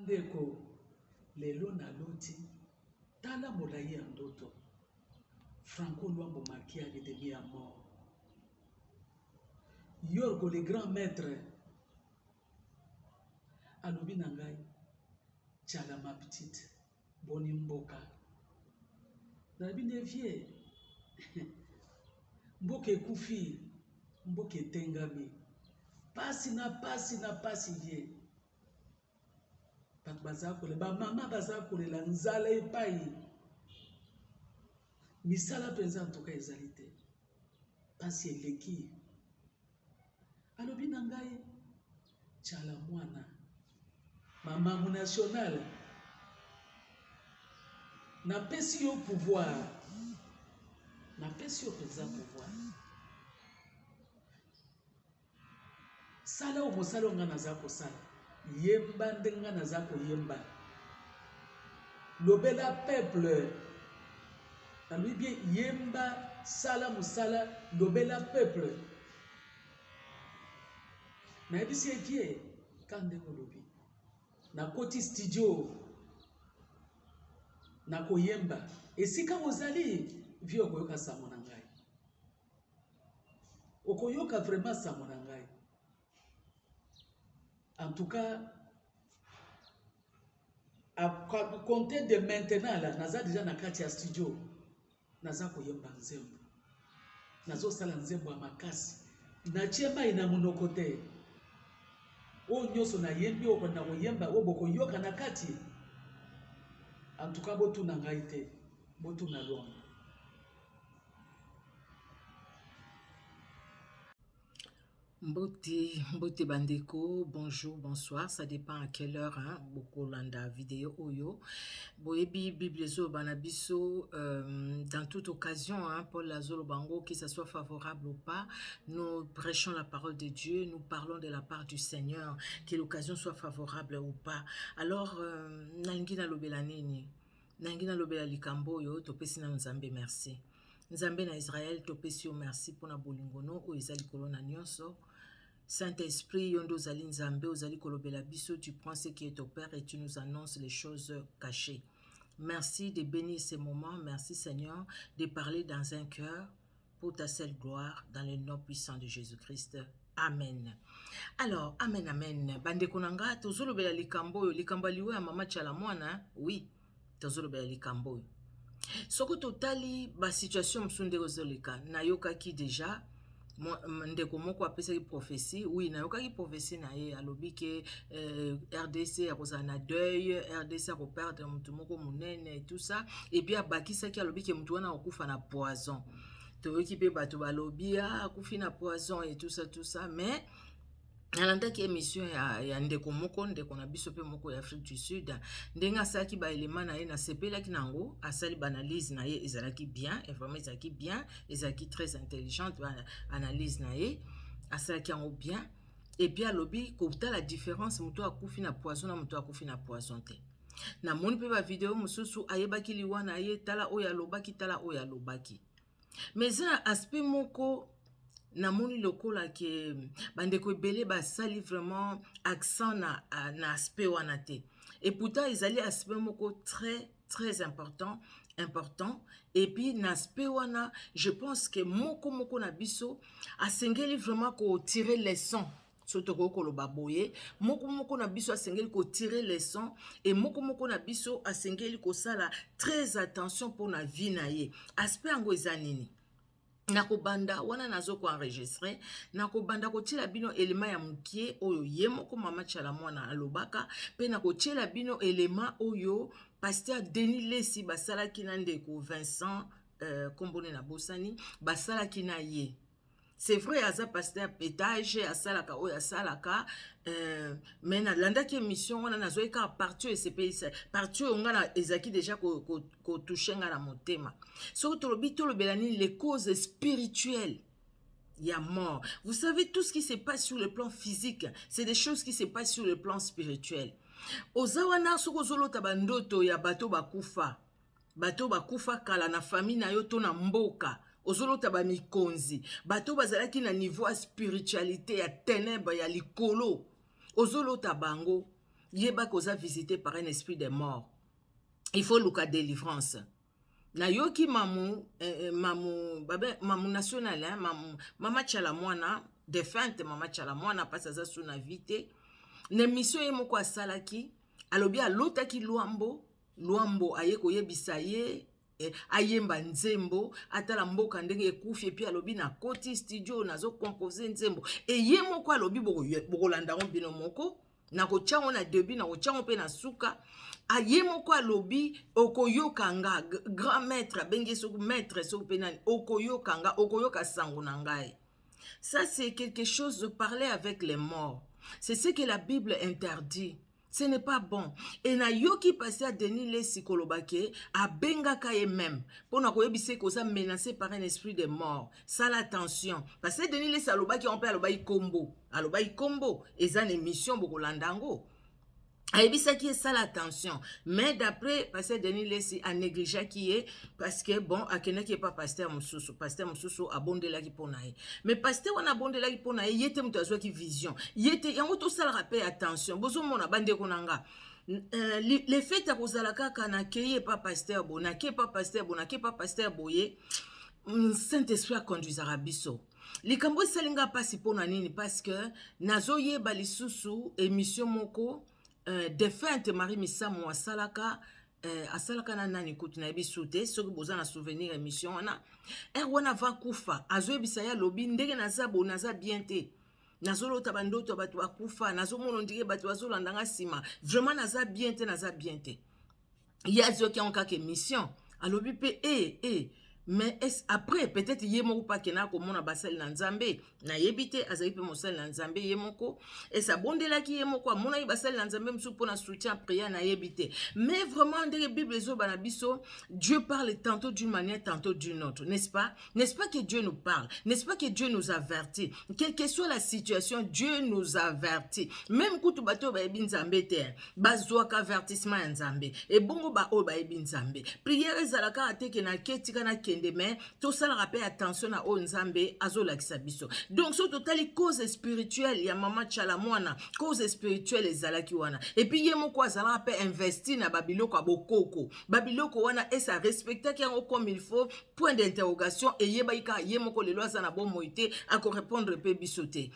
ndeko lelo na loti tala molai ya ndoto Franco Luambo Makiadi de mi mort. Yorgo le grand maître alobi na ngai tchala ma petite boni mboka nalobi ne vie mboka ekufi mboka etengami pasi na pasi vie bato baza kolela bamama baza kolela nzala epai misala mpenza ntoka ezali te pasi eleki alobi na ngai tchala mwana mamamu nationale napesi yo pouvoir napesi yo mpenza pouvoir sala oyo mosala onga naza kosala yemba ndenge nga naza koyemba lobela peuple nalobi bien yemba sala mosala lobela peuple nayebisi epie ka ndenge olobi nakoti studio nakoyemba esika ozali vi okoyoka sango na ngai okoyoka vraiment sango na ngai en tout cas à compter de maintenant là naza déjà na kati ya studio naza koyemba nzembo nazosala nzembo ya makasi natie mai na monoko te oyo nyonso nayembi oyo na koyemba oyo bokoyoka na kati en tout cas botuna ngai te botuna Luambo. Mbote bandeko, bonjour, bonsoir, ça dépend à quelle heure, hein, beaucoup landa vidéo oyo. Boyebi Bible zo banabiso, dans toute occasion, hein, Paul Lazolo Bango, que ça soit favorable ou pas, nous prêchons la parole de Dieu, nous parlons de la part du Seigneur, que l'occasion soit favorable ou pas. Alors, nangina lobela nini, nangina lobela likambo yo, topesi na nzambe merci. Nzambe na Israël, topesi yo merci pour na bolingono, o ezali kolona nyonso. Saint-Esprit, yondo zali nzambe, ozali kolobela biso, tu prends ce qui est au Père et tu nous annonces les choses cachées. Merci de bénir ces moments, merci Seigneur, de parler dans un cœur pour ta seule gloire, dans le nom puissant de Jésus-Christ. Amen. Alors, amen, amen. Bande konanga, tozolobela likambo, likambo liwe ya mama tchala mwana, oui, tozolobela likambo. Soko totali, ba situation msunde ozoleka, na yokaki déjà, ndeko moko apesaki prophétie, oui, na yokaki prophétie na ye, alobi ke RDC akoza na deuil, RDC akoperdre mutu moko munene et tout ça, et puis abakisaki alobi ke mutu wana akufa na poison. Toyoki pe bato balobi akufi na poison et tout ça, mais nalandaki émission ya ndeko moko na biso pe moko ya Afrique du Sud ndenga asalaki ba élément na ye na sepelaki nango asali ba analyse na ye ezalaki bien et vraiment ezalaki bien ezalaki très intelligente ba analyse na ye asalaki yango bien et puis alobi kota la différence muto akufi na poison na muto akufi na poison te na moni pe ba vidéo mususu ayebaki liwa na ye tala oya lobaki tala oya lobaki mais un aspect moko na moni lokola ke bandeko ebele basali vraiment accent na aspect wana te et pourtant ezali aspect moko très important et puis na aspect wana je pense que moko na biso asengeli vraiment ko tirer leçon surtout koloba boye moko na biso asengeli ko tirer leçon et moko na biso asengeli ko sala très attention pour na vie na ye aspect yango eza nini nakobanda wana nazo ko enregistrer nakobanda kotiela bino elema ya mukie oyo ye moko mama tchala mwana alobaka pe nakotiela bino elema oyo pasteur Denis Lesi basalaki na ndeko Vincent kombone na bosani basalaki na ye. C'est vrai, aza pasteur pétage, asalaka oyo asalaka, mais na landaki émission wana nazoeka partout et c'est partout on a ezaki déjà ko toucher nga na motema. So tolobi tolobelani les causes spirituelles. Il y a mort. Vous savez, tout ce qui se passe sur le plan physique, c'est des choses qui se passent sur le plan spirituel. Ozawana soko zolota bandoto ya bato bakufa. Bato bakufa kala na famille na yo to na mboka. Ozolota ba mikonzi. Bato bazalaki na niveau spiritualité ya ténèbres ya likolo. Ozolota bango. yeba koza visité par un esprit de mort. Il faut luka délivrance. Na yoki mamu mamu national hein, mama Chalamwana défunte mama Chalamwana passe za suna vite na mission ye moko asalaki alobi alotaki Luambo aye koyebisa ye ayemba nzembo atala mboka ndenge ekufi epi alobi na koti studio nazo composer nzembo ye moko alobi bokolanda bino moko na kochango na début na kochango pe na suka aye moko alobi okoyokanga grand maître bengi soku maître soku penani okoyokanga okoyoka sango na ngai. Ça c'est quelque chose de parler avec les morts. C'est ce que la Bible interdit. Ce n'est pas bon. Et na yoki passé à Denis Lesi kolobake a benga kaye même pour na koyebise koza menacé par un esprit de mort. Ça l'attention parce que Denis Lesi alobaki on peut alobai kombo eza une mission bokolandango. Aïbisaki ça l'attention, mais d'après pasteur Denis Lesi a négligé qui est parce que bon a qui est pas pasteur Moussoussou a bondé là qui ponaï, mais pasteur on a bondé là qui ponaï yete mutazwa qui vision yete yango tout ça le rappel attention bozo mona bande konanga les faits à kozalaka kana keye pas pasteur bon na ke pas pasteur boye Saint-Esprit a conduit Arabiso. Likambo salinga pasi pona nini parce que nazoye balisusu émission moko défunte Marie Misamu asalaka na nani kutu na ebisute soki boza na souvenir émission wana wana va kufa azoyebisa ya lobi ndenge naza bien te nazolota bandoto bato bakufa nazomona ndike bato bazolandanga nsima vraiment naza bien te ya azoki yango kaka émission alobi pe mais après peut-être ye moko pa kena ko mona basali na nzambe na yebite azali pe mosali na nzambe ye moko et ça bondela ki ye moko mona yi basali na nzambe msu pona soutien prière na yebite mais vraiment dans la Bible zo bana biso Dieu parle tantôt d'une manière tantôt d'une autre, n'est-ce pas que Dieu nous parle, n'est-ce pas que Dieu nous avertit, quelle que soit la situation Dieu nous avertit même kutu bato ba yebi nzambe te bazwa ka avertissement ya nzambe et bongo ba o ba yebi nzambe prière ezalaka ateke na ketika na mais tout ça le rappelle attention à Onzambe azolakisa biso. Donc so totali cause spirituelle ya mama Chalamwana cause spirituelle ezalaki wana et puis ye moko azala rappelle investi na babiloko abokoko babiloko wana et ça respecter yango comme il faut point d'interrogation et yebaika ye moko lelo azana bon moité à répondre pe bisoté.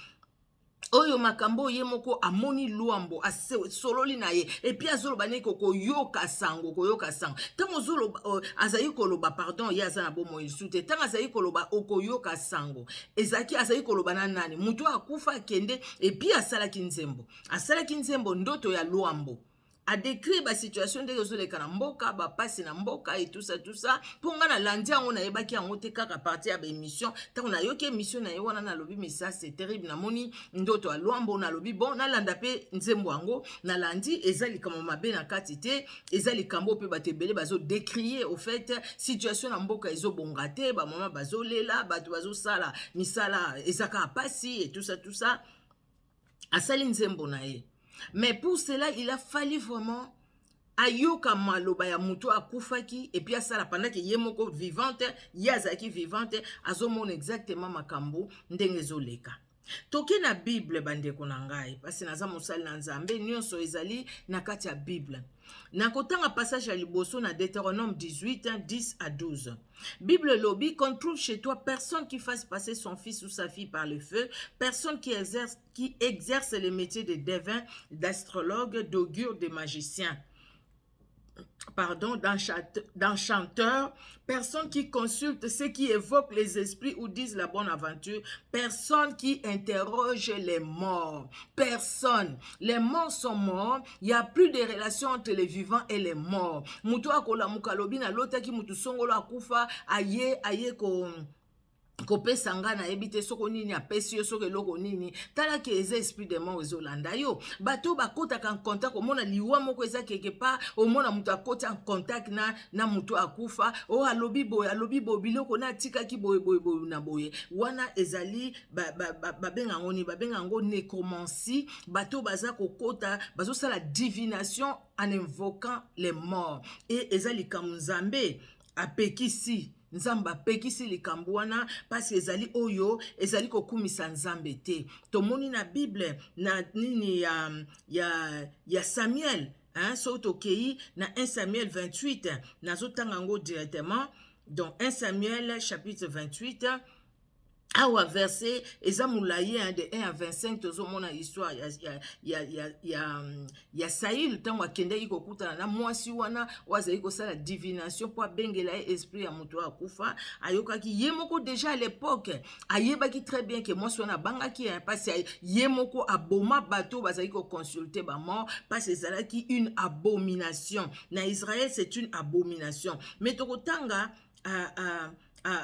Oyo makambo ye moko amoni Luambo sololi na ye et puis azoloba ne koyoka sango tango zolo azayi koloba pardon ye azana bomo isute tango azayi koloba okoyoka sango ezaki azayi koloba na nani mutu akufa kende et puis asalaki nzembo ndoto ya Luambo a décrit la situation de Yozoleka na mboka ba pasi na mboka et tout ça ponga na landi yango na yebaki yango te kaka partie ya ba émission tango na yoke émission na yewana na lobi mais ça c'est terrible na moni ndoto a Luambo na lobi bon na landa pe nzembo yango na landi ezali kama mabe na kati te ezali kambo pe batebele bazo décrier au fait situation na mboka ezo bongate ba mama bazo lela bato bazo sala misala ezaka pasi et tout ça asali nzembo na ye. Mais pour cela, il a fallu vraiment ayoka maloba ya mutu akufaki et puis asala pendant que yemoko vivante, yazaki vivante, azomona exactement makambo ndenge zoleka. Toke na Bible bande konangai, parce naza mosali na nzambe nyonso ezali na kati ya Bible. Na kotanga passage ya liboso na Deutéronome 18, 10 à 12. Bible lobby, qu'on trouve chez toi personne qui fasse passer son fils ou sa fille par le feu, personne qui exerce le métier de devin, d'astrologue, d'augure, de magicien. Pardon, d'enchanteur, personne qui consulte ceux qui évoquent les esprits ou disent la bonne aventure, personne qui interroge les morts, personne. Les morts sont morts, il n'y a plus de relation entre les vivants et les morts. Mutu akola mukalobi na lota ki mutu songolo akufa aye ko kopesa nga na ebite soko nini apesi yo soko eloko nini tala ke eza esprit de mort ezolanda yo bato bakotaka en contact omona liwa moko eza quelque part omona mutu akota en contact na mutu akufa o alobi boye biloko na tikaki boye na boye wana ezali babenga ngo nécromancie bato baza kokota bazosala divination en invoquant les morts et ezali kamuzambe apekisi nzambe apekisi likambo wana parce ezali oyo ezali kokumisa nzambe te. Tomoni na Bible na nini ya Samuel, hein, so tokei na 1 Samuel 28 nazotanga yango directement. Donc 1 Samuel chapitre 28 awa verset eza mulaye de 1 à 25 tozomona histoire ya Saül ntango akendeki kokutana na mwasi wana wazali kosala divination po abengela ye esprit ya moto akufa. Ayokaki ye moko déjà à l'époque ayebaki très bien que mwasi wana abangaki parce ye moko aboma bato bazali koconsulte bamort parce ezalaki une abomination na Israël. C'est une abomination. Mais tokotanga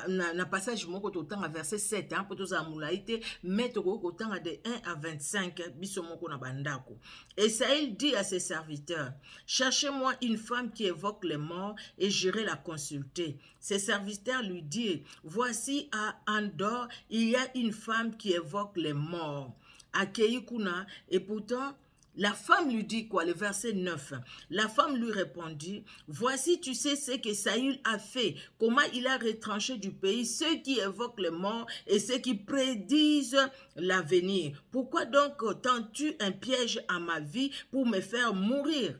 na passage moko totanga verset 7 hein, pour toza mulaite mais tokotanga de 1 à 25 biso moko na bandako. Et Saül dit à ses serviteurs, cherchez-moi une femme qui évoque les morts et j'irai la consulter. Ses serviteurs lui dirent, voici à Andor il y a une femme qui évoque les morts à Keikuna. Et pourtant la femme lui dit quoi? Le verset 9. La femme lui répondit, voici, tu sais ce que Saül a fait, comment il a retranché du pays ceux qui évoquent les morts et ceux qui prédisent l'avenir. Pourquoi donc tends-tu un piège à ma vie pour me faire mourir?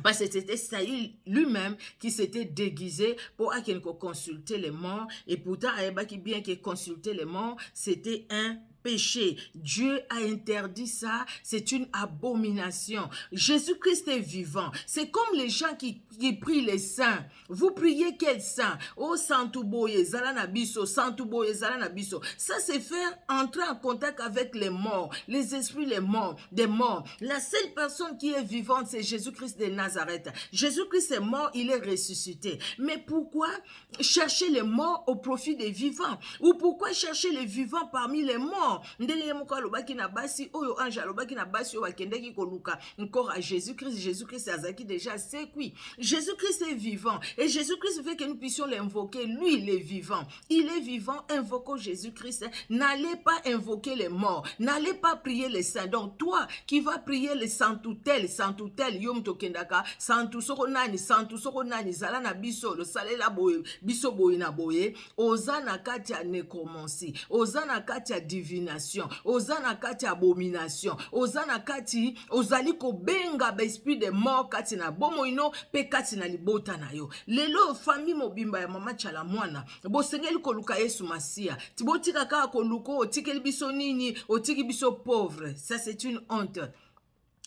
Parce que c'était Saül lui-même qui s'était déguisé pour consulter les morts. Et pourtant, qui bien que consulter les morts, c'était un péché. Dieu a interdit ça. C'est une abomination. Jésus-Christ est vivant. C'est comme les gens qui prient les saints. Vous priez quel saint? Oh, Santouboye, Zalanabiso, Santouboye, Zalanabiso. Ça, c'est faire entrer en contact avec les morts, les esprits, les morts, des morts. La seule personne qui est vivante, c'est Jésus-Christ de Nazareth. Jésus-Christ est mort, il est ressuscité. Mais pourquoi chercher les morts au profit des vivants? Ou pourquoi chercher les vivants parmi les morts? Ndele moko alobaki na basi oyo ange alobaki na basi oyo akendeki koluka encore à Jésus-Christ. Jésus-Christ azaki déjà sécuit. Jésus-Christ est vivant et Jésus-Christ veut que nous puissions l'invoquer. Lui, il est vivant. Il est vivant. Invoquons Jésus-Christ. N'allez pas invoquer les morts. N'allez pas prier les saints. Donc toi qui vas prier les santoutel, yom tokendaka, santu soko nani, zala na biso, le salela boye, biso boye na boye, ozana kati ya nécromancie, ozana kati ya divination, ozana kati ya abomination, ozana kati ozali ko benga ba esprit de mort kati na bomo ino pe kati na libota na yo. Lelo famille mobimba ya mama chala mwana bo sengeli koluka Yesu Masia tibotika kaka koluko otikeli biso nini otiki biso pauvre. Ça c'est une honte.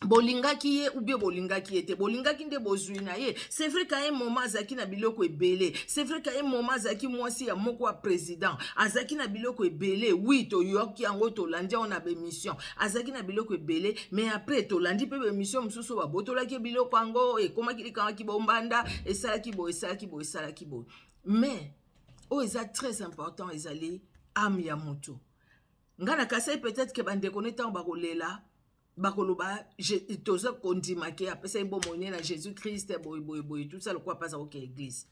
Bolingaki ye ou bien bolingaki ete bolingaki nde bozui na ye. C'est vrai qu'à un moment azaki na biloko ebele. C'est vrai qu'à un moment azaki mwasi ya moko wa président azaki na biloko ebele. Oui to yoki yango to landi on a be mission azaki na biloko ebele, mais après to landi pe be mission mususu ba botolaki biloko yango e koma kilika ki bombanda et ça ki bo mais oh eza très important ezali âme ya moto ngana kase peut-être que bande connaître ba kolela bakoloba toza kondimake apesa ibo moine na Jésus-Christ boy tout ça le quoi pas ok église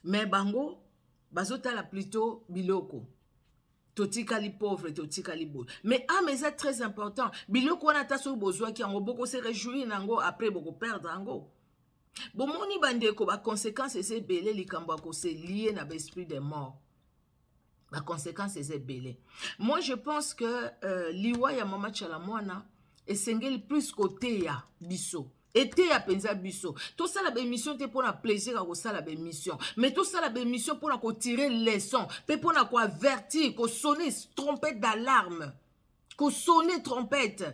mais bango bazotala plutôt biloko totikali pauvre totikali boy mais âme eza très important biloko wana taso bozwa ki yango boko se réjouir nango après boko perdre yango bomoni bandeko ba conséquences c'est belé likambo ko se lié na l'esprit des morts. La conséquence c'est belé. Moi je pense que liwa ya mama chala mwana esengeli plus côté ya biso ete ya penza biso to sala ba émission te pona plaisir ko sala ba émission mais to sala ba émission pona ko tirer leçon pe pona ko avertir ko sonner trompette d'alarme ko sonner trompette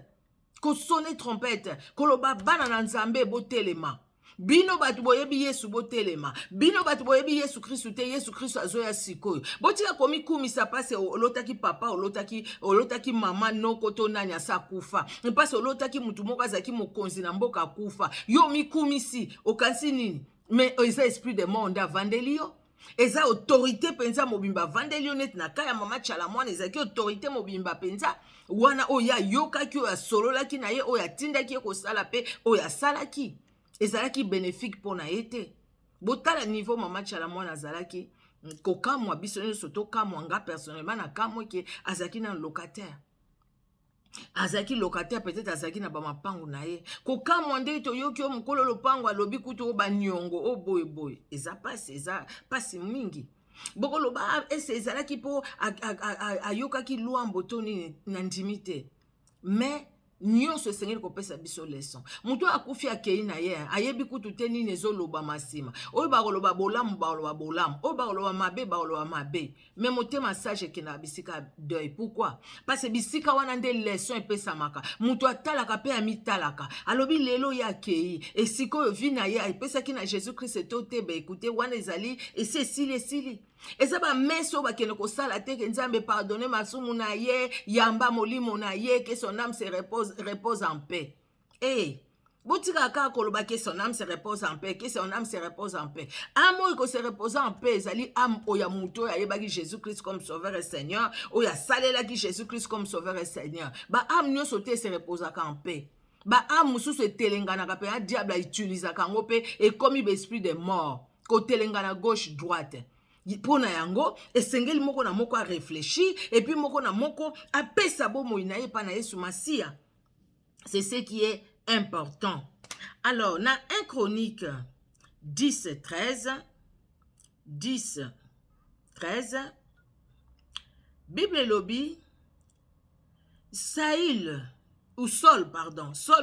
ko loba bana na nzambe botelema bino batu boyebi Yesu botelema bino batu boyebi Yesu Kristo te Yesu Kristo azoya sikoyo botika komi kumisa pase olotaki papa olotaki mama noko to nani asa kufa pase olotaki mutu moko azaki mokonzi na mboka kufa yo mikumisi okansi nini mais eza esprit de monde avandelio eza autorité penza mobimba vandelio net na kaya mama chala mwana ezaki autorité mobimba penza wana oya yokaki oya sololaki na ye oya tindaki ko sala pe oya salaki ezalaki bénéfique pour na été botala niveau mama chala mwana azalaki kokamwa biso nyonso tokamwa nga personnellement na kamwe ke azalaki na locataire peut-être azalaki na bamapango na ye kokamwa nde toyoki mokolo lopango alobi kutu o banyongo o boye eza pasi mingi bokoloba ese ezalaki mpo ayokaki lwambo to nini na ndimi te. Mais nyonso esengeli kopesa biso leson. Mutu akufi akei na ye ayebi kutu te nini ezoloba masima. Oyo bakoloba bolamu bakoloba bolamu, oyo bakoloba mabe bakoloba mabe. Mais motema sage ekendaka bisika deuil. Pourquoi? Parce que bisika wana nde leson epesamaka. Mutu atalaka pe amitalaka. Alobi lelo ye akei esikoyo vi na ye epesaki na Jésus Christ etoteba ekute wana ezali esi esili. Eza ba meso bakende kosala te ke Nzambe pardonner masumu na ye, yamba molimo na ye, que son âme se repose en paix. Botika ka koloba que son âme se repose en paix, que son âme se repose en paix. Amo ko se repose en paix, ezali âme oya muto ya yebaki Jésus Christ comme sauveur et Seigneur, oya salela ki Jésus Christ comme sauveur et Seigneur. Ba âme nyonso te se repose en paix. Ba âme mususu etelenganaka pe, diable utilisaka ngo pe ekomi esprit de mort, ko telengana gauche droite. Pona yango esengeli moko na moko a réfléchir et puis moko na moko a pesa bomoi na ye pa na Yesu Masia. C'est ce qui est important. Alors, dans 1 Chronique 10:13, Bible lobi Saul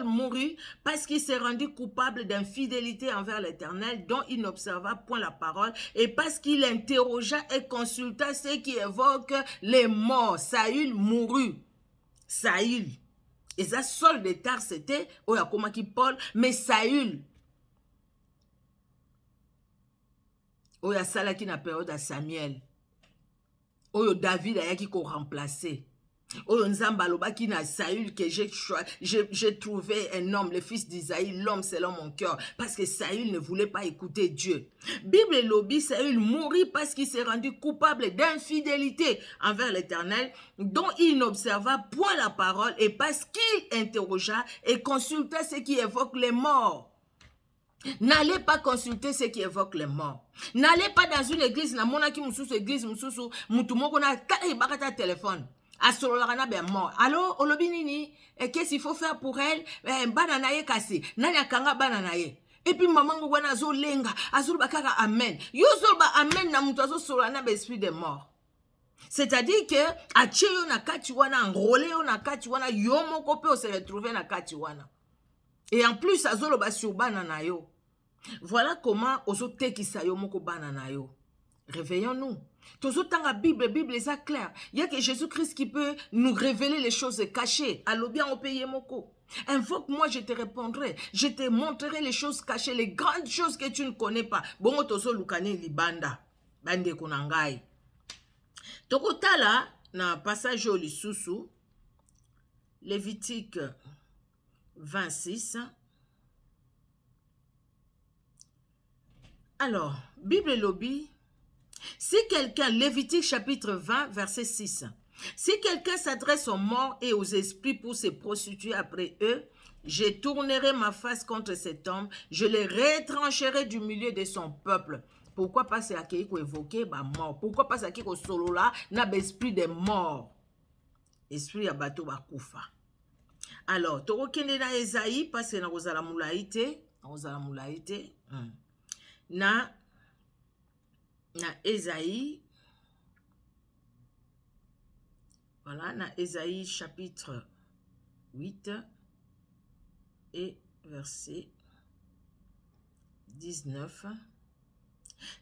mourut parce qu'il s'est rendu coupable d'infidélité envers l'Éternel dont il n'observa point la parole et parce qu'il interrogea et consulta ce qui évoque les morts. Saül mourut. Saül. Et ça, Saul de Tarse, c'était Oyakomaki Paul, mais Saül. Oya Salaki na période à Samuel. Oyo David a yaki ko remplacer. Oyo Nzamba alobaki na Saül que j'ai trouvé un homme, le fils d'Isaïe, l'homme selon mon cœur, parce que Saül ne voulait pas écouter Dieu. Bible lobi, Saül mourit parce qu'il s'est rendu coupable d'infidélité envers l'Éternel, dont il n'observa point la parole et parce qu'il interrogea et consulta ce qui évoque les morts. N'allez pas consulter ce qui évoque les morts. N'allez pas dans une église, na monaki mususu église mususu, mutu moko na kala bakata téléphone. Asololakana ben mort. Alors, olobi nini, qu'est-ce qu'il faut faire pour elle? Banana ye kasi, nanya kanga banana ye. Et puis maman ngwana zo lenga, azul bakaka amen. Yo zol ba amen na mutu azo solana be esprit de mort. C'est-à-dire que atie yo na kati wana, enrôlé yo na kati wana, yo moko pe se retrouver na kati wana. Et en plus, azolo ba sur banana yo. Voilà comment ozo tekisa yo moko banana yo. Réveillons-nous. Toujours dans la Bible est clair. Il y a que Jésus-Christ qui peut nous révéler les choses cachées. Allo bien au pays moko. Invoque-moi, je te répondrai. Je te montrerai les choses cachées, les grandes choses que tu ne connais pas. Bongo tozo lukani libanda. Bande kunangai. Tokotala, na passage au lisusu, Lévitique 26. Alors, Bible lobby. Si quelqu'un, Lévitique chapitre 20, verset 6, si quelqu'un s'adresse aux morts et aux esprits pour se prostituer après eux, je tournerai ma face contre cet homme, je le retrancherai du milieu de son peuple. Pourquoi pas c'est à qui qu'on évoquait ma mort? Pourquoi pas c'est à qui qu'on solo là n'a l'esprit des morts? Esprit à bateau bakoufa. Alors, toko kende na Esaïe, parce que na kozala mulaïte, na Esaïe, voilà, na Esaïe chapitre 8 et verset 19.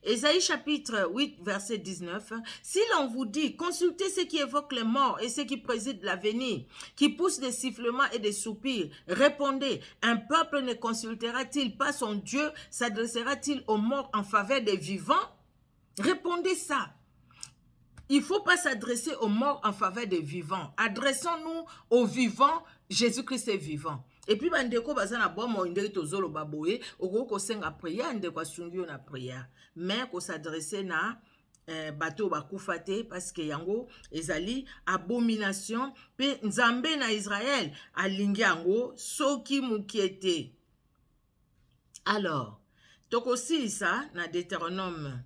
Esaïe chapitre 8 verset 19. Si l'on vous dit, consultez ce qui évoque les morts et ce qui préside l'avenir, qui pousse des sifflements et des soupirs, répondez, un peuple ne consultera-t-il pas son Dieu, s'adressera-t-il aux morts en faveur des vivants? Répondez ça. Il ne faut pas s'adresser aux morts en faveur des vivants. Adressons-nous aux vivants. Jésus-Christ est vivant. Et puis, bandeko bazana bomo indeki tozolo baboye, oko ko senga prière, ndeko asungio na prière. Mais ko s'adresser na bateau bakufate parce que yango ezali abomination pe nzambe na Israël alingi yango soki mukiete. Alors, toko silisa na Deutéronome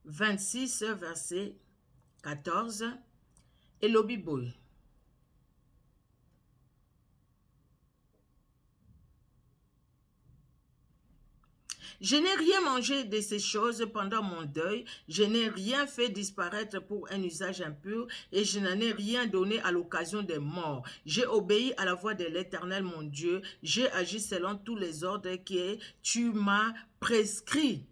26, verset 14, et l'obiboy. Je n'ai rien mangé de ces choses pendant mon deuil, je n'ai rien fait disparaître pour un usage impur, et je n'en ai rien donné à l'occasion des morts. J'ai obéi à la voix de l'Éternel, mon Dieu, j'ai agi selon tous les ordres que tu m'as prescrits.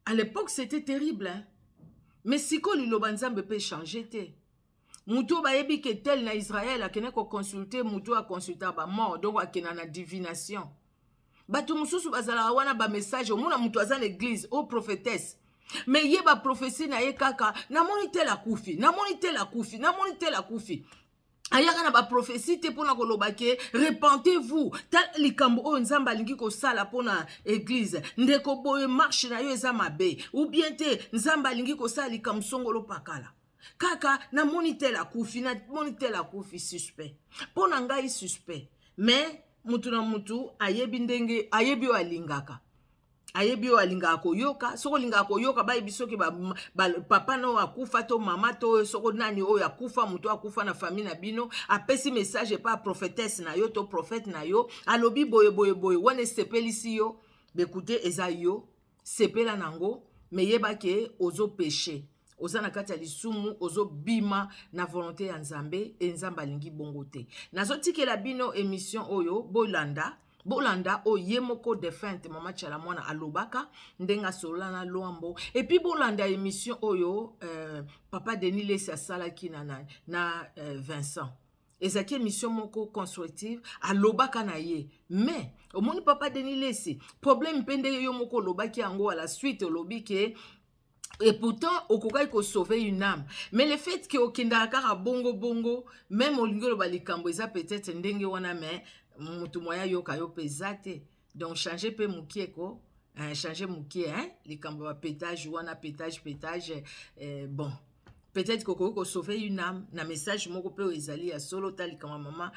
À l'époque, c'était terrible, hein? Mais si ko liloba nzambe peut changer te. Mutu bayebi ke tel na Israël akene ko consulter mutu a consulter ba mort donc akena na divination. Bato mususu bazala wana ba message omuna mutu aza l'église o prophétesse. Mais ye ba prophétie na ye kaka na monite la kufi, na monite la kufi, na monite la kufi. Ayaka na ba prophétie te pona koloba ke repentez-vous tal likambo o nzamba lingi ko sala pona église ndeko boye marche na yo eza mabe ou bien te nzamba lingi ko sala likambo songolo pakala kaka na monite la kufi na monite la kufi suspect pona ngai suspect mais mutu na mutu ayebi ndenge ayebi o alingaka ayebi o alingaka koyoka soko lingaka koyoka bayebi soki papa no akufa to mama to soko nani oyo akufa mutu akufa na famille na bino apesi message pa prophétesse na yo to prophète na yo alobi boye boye boye wana sepelisi yo bekute eza yo sepela nango me yeba ke ozo péché oza na kati ya lisumu ozo bima na volonté ya nzambe e nzambe alingi bongo te nazotikela bino émission oyo bolanda o ye moko defente mama tchala mwana alobaka ndenga solana loambo et puis bolanda émission oyo papa Denis Lesi asalaki na Vincent ezaki émission moko constructive alobaka na ye mais omoni papa Denis Lesi problème pende yo moko lobaki yango à la suite olobi ke et pourtant, okokai ko sauver une âme. Mais le fait que okindaka bongo bongo, même olingo lo balikambo eza peut-être ndenge wana mais mutu moya yoka yo pesate. Donc changer pe mukie ko, changer mukie hein, likambo ba pétage wana pétage bon. Peut-être ko sauver une âme na message moko pe ezali ya solo tali kama mama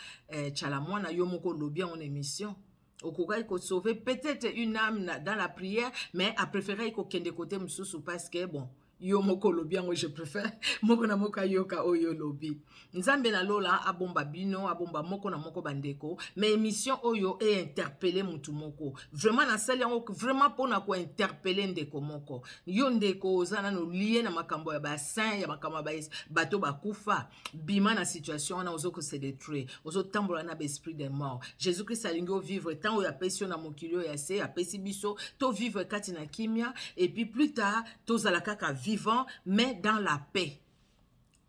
tchala mwana yo moko lobi en émission. Okokai ko sauver peut-être une âme dans la prière, mais a préféré ko kende côté msusu parce que bon, yo moko lobi yango je préfère moko na moko yoka oyo lobi. Nzambe na lola abomba bino, abomba moko na moko bandeko, mais émission oyo e interpeller mutu moko. Vraiment na sali yango vraiment pona ko interpeller ndeko moko. Yo ndeko ozana no lié na makambo ya ba saint ya makambo ba bato bakufa, bima na situation na ozoko se détruire. Ozo tambola na esprit des morts. Jésus-Christ alingo vivre tant oyo apesi na mokilio ya se apesi biso to vivre kati na kimia et puis plus tard to zala kaka vivant mais dans la paix.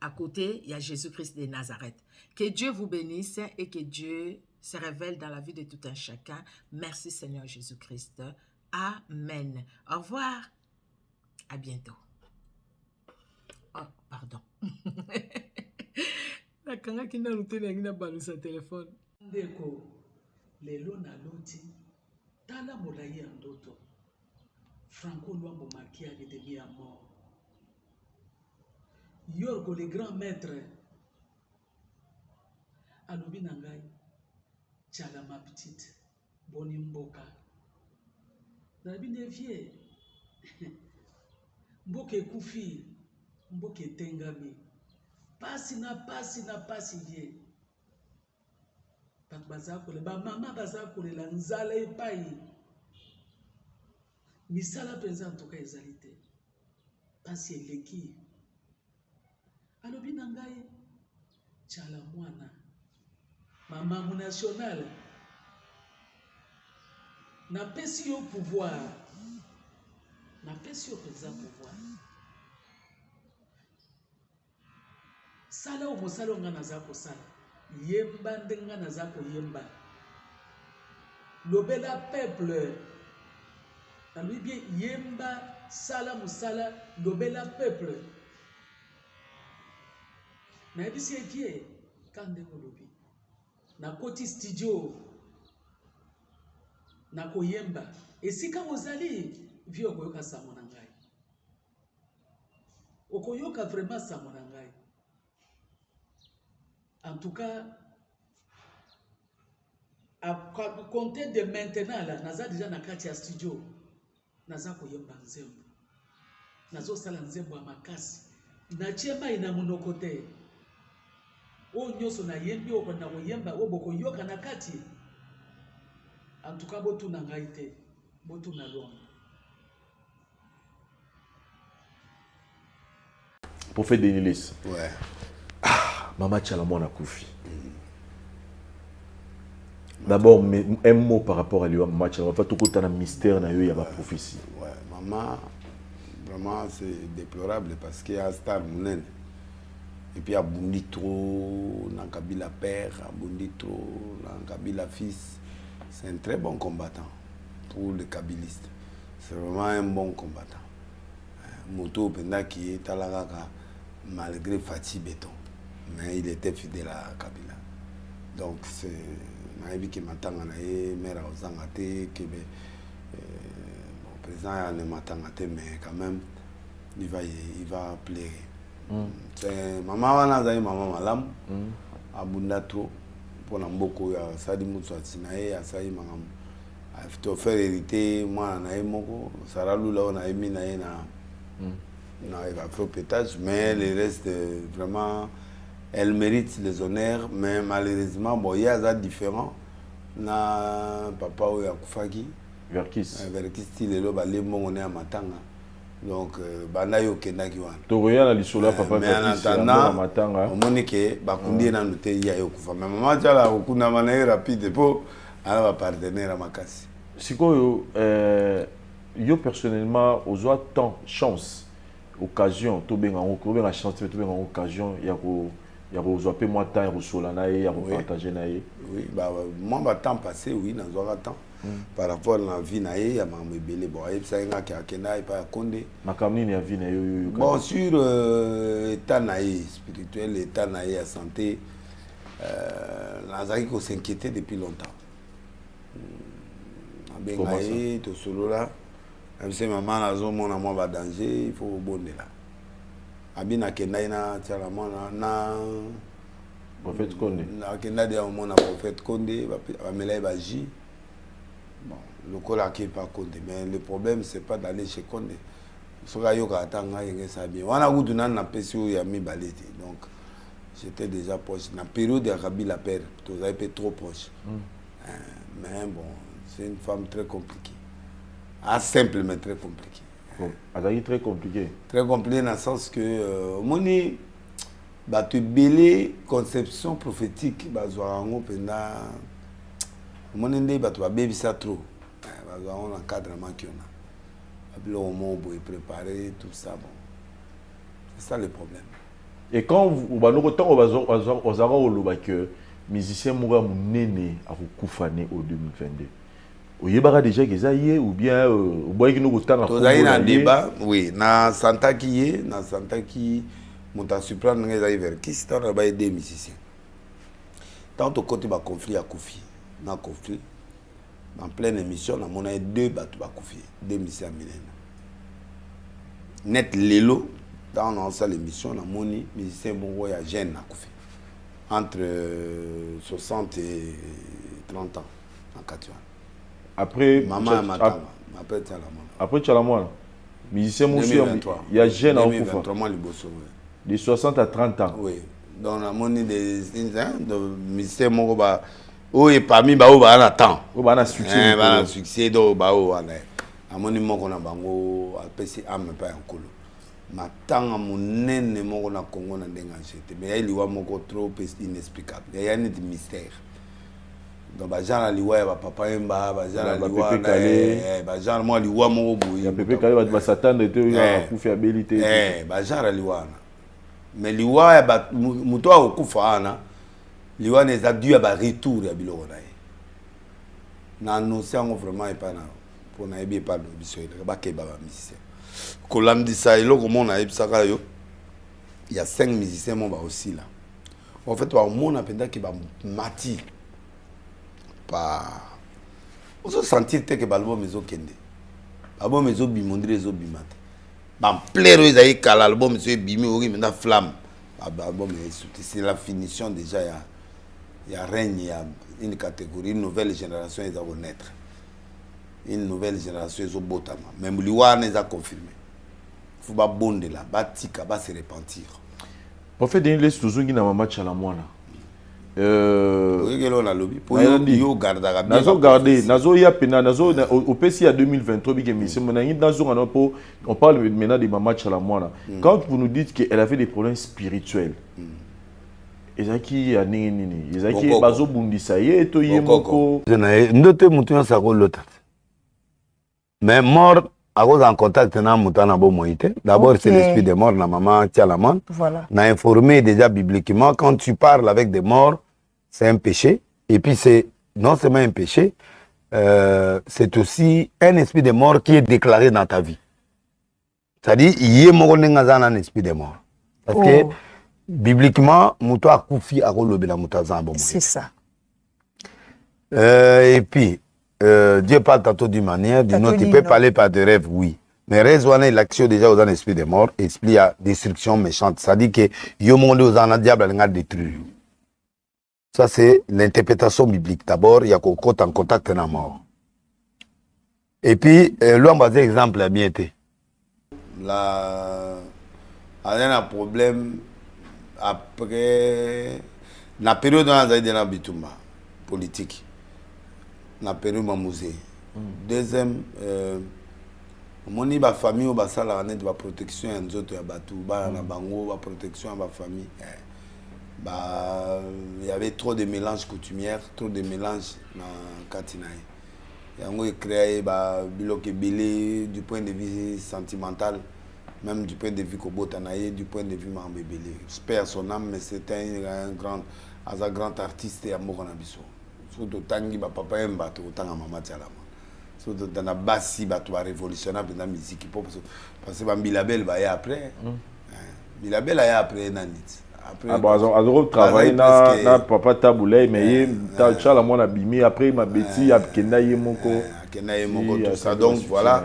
À côté, il y a Jésus-Christ de Nazareth. Que Dieu vous bénisse et que Dieu se révèle dans la vie de tout un chacun. Merci Seigneur Jésus-Christ. Amen. Au revoir. À bientôt. Oh, pardon. La kanga qui n'a lutté n'a pas sa téléphone. Ndeko, lelo na loti, tala molayi ya ndoto. Franco Luambo Makia qui devient à mort. Yorgo le grand maître alobi nangai tchala ma petite boni mboka nabi nevie mboka ekufi mboka etengami pasi na vie bato baza kolela bamama baza kolela nzala epai misala mpenza ntoka ezali te pasi eleki alobi na ngai tchala mwana mama national napesi yo pouvoir napesi yo mpenza pouvoir sala o mosala o nga naza kosala yemba ndenge nga naza koyemba lobela peuple nalobi bien yemba sala mosala lobela peuple nayebisi ekie ka ndenge olobi nakoti studio nakoyemba esika ozali vi okoyoka sango na ngai okoyoka vraiment sango na ngai en tout cas à compter de maintenant là naza déjà na kati ya studio naza koyemba nzembo nazosala nzembo ya makasi natie mai na monoko te o nyoso na yembi o na koyemba o bokoyoka na kati En tout cas, botu na ngai te, botu na longa. Prophète Denilis. Ouais. Mama Tchalamouana Koufi. D'abord, un mot par rapport à lui, Mama Tchalamouana. En fait, tout un mystère, il y a ma prophétie. Ouais, maman, vraiment, c'est déplorable parce qu'il y a un star mounen. Et puis, il y a Bundi trop, dans Kabila père, Bundi trop, dans Kabila fils. C'est un très bon combattant pour les Kabilistes. C'est vraiment un bon combattant. Moto Penda qui est à la malgré Fatih Béton. Mais il était fidèle à Kabila. Donc, c'est un qui m'attend à la mère aux Zangaté, que le président ne m'attend à mais quand même, il va plaire. C'est maman wana maman malam abunda trop pour n'amboko ya sadi mutswati na ye asai mangam afito faire hériter moi na moko saralu là on a mis na ye na va faire pétage mais le reste vraiment elle mérite les honneurs mais malheureusement bon il y a ça différent na papa ou yakufaki Verkis style le ba lembo on est à matanga. Donc, banayo kendaki wana. Toroya na lisolo papa Verkis na matanga. Omonike bakundi na noté ya yokufa. Mais maman tala okuna manaye rapide po ala ba partenaire à makasi. Sikoyo yo personnellement ozoa tant chance occasion to benga on chance to benga occasion ya ko ozoa pe moi temps ya kosola na ye ya ko partager na ye. Oui, bah moi ba temps passé oui na zoa temps. Par rapport à la vie naïe à mamé belé bon et ça nga qui a kena et pas condé makamni ni vie na yo bon sur état naïe spirituel état naïe à santé nazaki ko s'inquiéter depuis longtemps abengaye to solo là même si maman nazo mona moi ba danger il faut bonde là abina kena ina tala mona na prophète Condé na kena dia mona prophète Condé ba melay ba ji. Bon, le col qui n'est pas Condé, mais le problème c'est pas d'aller chez Condé. Ce gars qui attend, il ça bien. On a eu du nan mi balete, donc j'étais déjà proche. Dans la période de Rabi la père, tu avais été trop proche. Mais bon, c'est une femme très compliquée. Ah, simple mais très compliquée. Bon, elle est très compliquée. Très compliquée dans le sens que moni bah tu belé conception prophétique bah zoarango pendant mon ende bato ba baby ça trop ba on encadrement qui on a puis au moment où préparer tout ça bon c'est ça le problème. Et quand vous ba no temps ozara oloba que musicien moura munene a kufane au 2022 oyebaka déjà que ça y est ou bien boyeki no kotanga to zaï na débat oui na santa qui monta surprendre ngai vers qui c'est on ba aider musiciens tant au côté ba conflit à Koufi na conflit en pleine émission on a deux bateaux à Koufi deux musiciens net lelo dans l'émission on a moni musicien bon ya jeune à Koufi entre 60 et 30 ans en Katiwa. Après après Tchalamouana. Après Tchalamouana musicien il y a jeune en Koufa de 60 à 30 ans. Oui. Donc on a moni des musiciens mon ba oh et parmi ba ba na temps oh ba na succès ba na succès do ba o ana amoni moko na bango apesi ame pa yankolo matanga munene moko na Congo na ndenga jete mais il liwa moko trop inexplicable il y a un mystère donc ba jana liwa ya ba papa emba ba jana liwa na ba jana mo liwa moko boyi ya pepe kale ba s'attendre te ya kufa abilité ba jana liwa na mais liwa ya ba muto a kufa ana liwa ne za dû à ba retour ya biloko na ye na annoncer ngo vraiment et pas na pour na ebi pas de biso ba ke ba musicien kolandisa eloko mona ebisaka yo il y a 5 musiciens mon ba aussi là en fait wa mona penda ki ba mati pas on se sentir que ba album ezo kende album ezo bimondre ezo bimate ba plaire ezai kala album ezo bimi ori mena flamme album c'est la finition déjà il y a règne, il y a une catégorie, une nouvelle génération qui va naître. Une nouvelle génération qui va naître. Même l'Iwan est confirmé. Il faut pas bonde là, batika, va se repentir. Prophète Denilis toujours na Mama Tchalamouana. nazo garder nazo ya pena nazo au PC à 2023 big émission on parle maintenant de Mama Chalamwana. Quand vous nous dites qu'elle avait des problèmes spirituels, ezaki ya nini ezaki bazo bundisa ye to ye moko ndote mutu ya sako lota mais mort à cause en contact na mutana bo moïté d'abord c'est l'esprit des morts na Mama Chalamwana. Voilà. On a informé déjà bibliquement quand tu parles avec des morts c'est un péché. Et puis c'est non seulement un péché, c'est aussi un esprit de mort qui est déclaré dans ta vie. C'est-à-dire, il y a un esprit de mort. Parce que bibliquement, Mouto a koufi a rolobela Moutazan. C'est ça. Et puis, Dieu parle tantôt d'une manière, d'une autre. Tu peux parler par des rêves, oui. Mais raisonner l'action déjà aux esprit de mort, esprit à destruction méchante. C'est-à-dire que yo monde aux an diable a détruit. Ça, c'est l'interprétation biblique. D'abord, il y a qu'on compte en contact avec la mort. Et puis, l'homme a des exemples à bien été. Là, il y a un problème après la période où on a dans Bitumba politique. La période où on a deuxième, mon famille ou la protection et les autres, la protection de la famille. Il y avait trop de mélanges coutumières, trop de mélanges dans Katinaï. Il y a créé du point de vue sentimental, même du point de vue Kobotanaï, du point de vue Mambébélé. J'espère son âme, mais c'est un grand artiste et amour en abisso. Surtout Tangi, papa aime bateau, autant à Mama Chalamwana. Surtout dans la basse, il va révolutionnaire dans la musique. Parce que Bilabel va y après. Bilabel va y après Nanit. Après, travailler na papa taboulay mais ta Chalamwana bimi après ma bêtise à Kenaye Moko tout ça donc voilà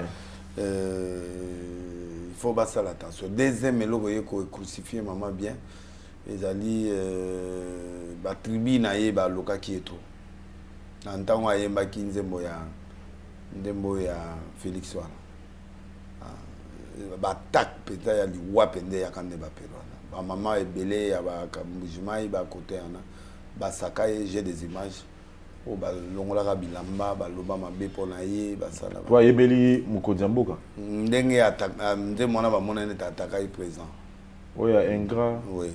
il faut passer l'attention deuxième lo voyez ko crucifier maman bien les ali ba tribu na ye ba loka kieto na ntango ayemba kinzembo ya Félix wana ba tak peta ya liwa pende ya kande ba pelwana ba maman ebele ya ba kamujuma ba côté ana ba sakaye j'ai des images o ba longola bilamba ba loba mabe pona ye ba sala toi ebeli mukonzi mboka ndenge ataka nde mona ba mona ne tataka présent oui ingrat oui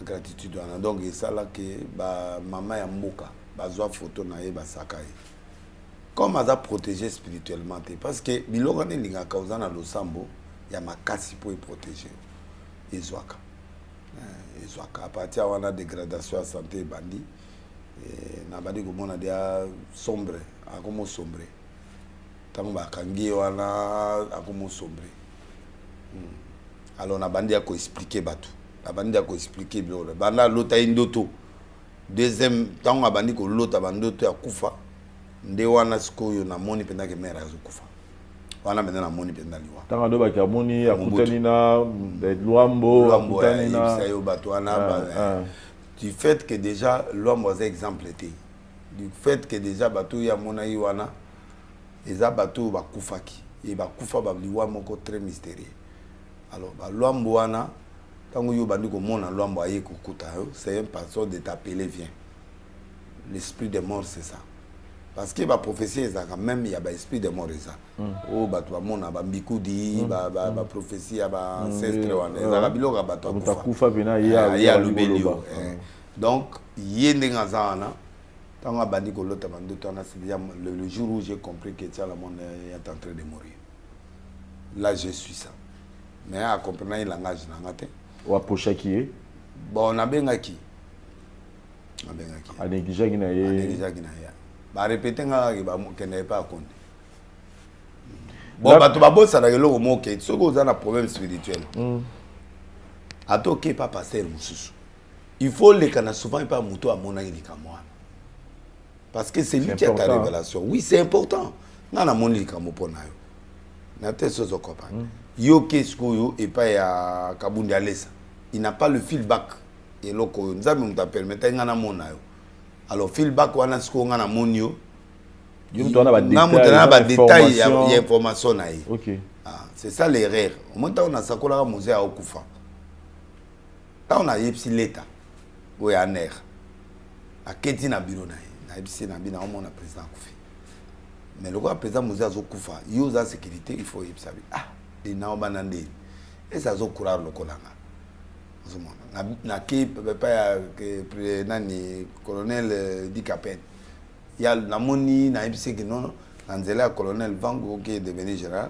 gratitude ana donc ça là que ba maman ya mboka ba zwa photo na ye ba sakaye comme aza protégé spirituellement parce que biloko ne linga causa na losambo ya makasi pour protéger Ezwaka. Ezwaka. À partir de la dégradation de la santé, bandi, na bandi comme on a dit sombre, à comme sombre. Tant que bakangi wana à comme sombre. Alors na bandi a ko expliquer batu. Na bandi a ko expliquer bien. Banda l'autre indoto. Deuxième tant que bandi ko l'autre bandoto ya kufa. Nde wana sikoyo na moni penda ke mera zo kufa. Wana maintenant na moni penda liwa tanga do ba kamoni akutani na Luambo akutani na sayo batwana du fait que déjà Luambo est exemplété du fait que déjà bato ya mona yiwana eza bato ba kufaki et ba kufa ba liwa moko très mystérieux alors ba Luambo wana tango yo bandi ko mona Luambo aye kokuta c'est un passeur de t'appeler vient l'esprit des morts c'est ça. Parce que la prophétie est quand même il y a un esprit de mort ça. Oh bah toi mon a bambikoudi bah prophétie a bah ancestre wana ça bilo ka bato kufa bina ya lubelio. Donc yendenga zana tant bandi ko lota bandi to na c'est le jour où j'ai compris que ça le monde est en train de mourir. Là je suis ça. Mais à comprendre le langage na ngate. Wa pochaki. Bon on a bengaki. A négligé na ye. Bah répéter que n'est pas compte. Bon bah tu vas bosser avec le mot que ce que vous avez un problème spirituel. Ato qui pas passer le mususu. Il faut les canaux souvent pas muto à mon avis comme moi. Parce que c'est lui qui a ta révélation. Oui c'est important. Non na mon likamo pona yo. Na te sozo compagnie. Yo qu'est-ce que yo et pas ya Kabundi Alessa. Il n'a pas le feedback et loko nzambe muta permettre ngana mona yo. Alors feedback wana siko ngana monio ba détail ya information na ye. OK. Ah, c'est ça l'erreur. Au moment on a sakola musée à okufa. Là on a yepsi l'état. Oui aner. aketi na bureau na ye na ebisi na bina omona président akufi mais le président Moïse azokufa yo za sécurité il faut yebisa bi de na obana ndeni esa zo courir lokolanga ozomona na ki papa ya que nani colonel Di Capet ya na moni na ebisi que non na nzela ya colonel Vango qui est devenu général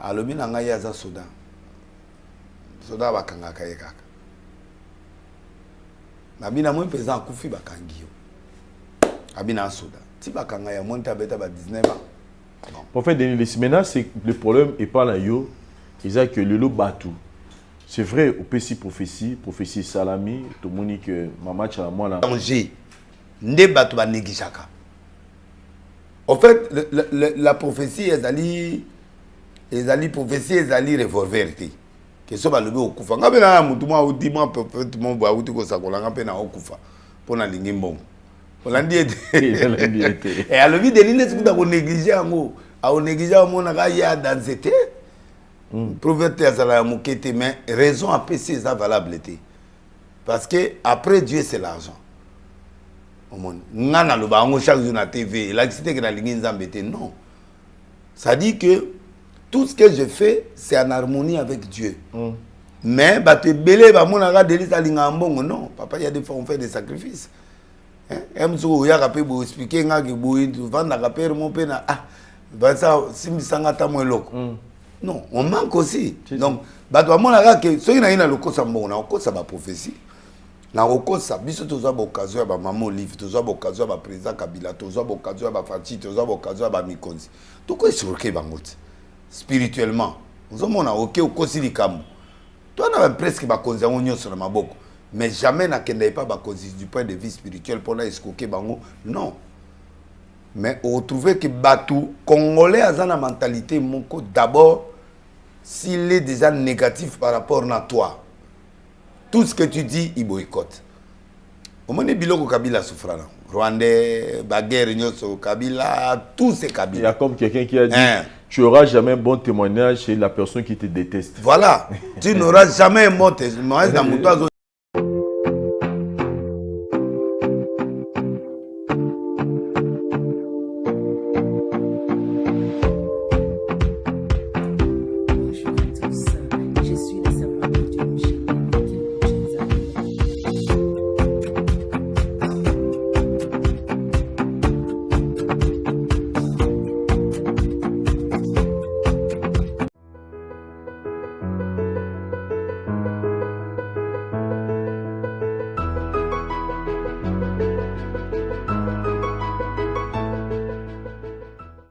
alobi na ngai ya za soda bakanga kaye kaka nabina mo président akufi bakangi yo abina soda ti bakanga ya monta beta ba 19 ans pour faire Denis maintenant c'est le problème et pas là yo ils a que le lot batou c'est vrai au PC prophétie salami tout moni que maman cha moi là danger nde batou ba négligaka en fait la prophétie ezali prophétie ezali revolver te que so ba lobi okufa ngabe na mutu mwa udima parfaitement ba uti ko sakolanga pe na okufa pona lingi mbongo olandi ete et alobi de lile sikuda ko négliger ngo a o négliger mo na ga ya danzete prophète azala ya mokete mais raison a PC ça valable te parce que après Dieu c'est l'argent au monde ngana lo ba ngo chaque jour na TV la cité que na lingi nzambe te non ça dit que tout ce que je fais, c'est en harmonie avec Dieu. Mais, tu belé, mon délice à l'ingambon, non. Papa, il y a des fois, on fait des sacrifices. Emzo, il y a un peu de expliquer, il y a un peu mon père, ça, si je sens que non, on manque aussi. Donc, que ceux qui ont le cause, on a cause à prophétie. Na okosa biso toza ba occasion ba maman livre toza ba occasion ba président Kabila toza ba occasion ba Fachi toza ba occasion ba Mikonzi. Tout quoi sur ke bangote. Spirituellement nous avons ok okosi likambo toi na presque ba konzi onyo sur maboko mais jamais na kende pas ba konzi du point de vue spirituel pour na escoquer bango non mais on retrouver que batou congolais a une mentalité moko d'abord s'il est déjà négatif par rapport à toi tout ce que tu dis il boycotte au moment biloko Kabila souffrant Rwandais baguerre nyoso Kabila tous ces Kabila il y a comme quelqu'un qui a dit tu n'auras jamais un bon témoignage chez la personne qui te déteste. Voilà. Tu n'auras jamais un bon témoignage dans mon toit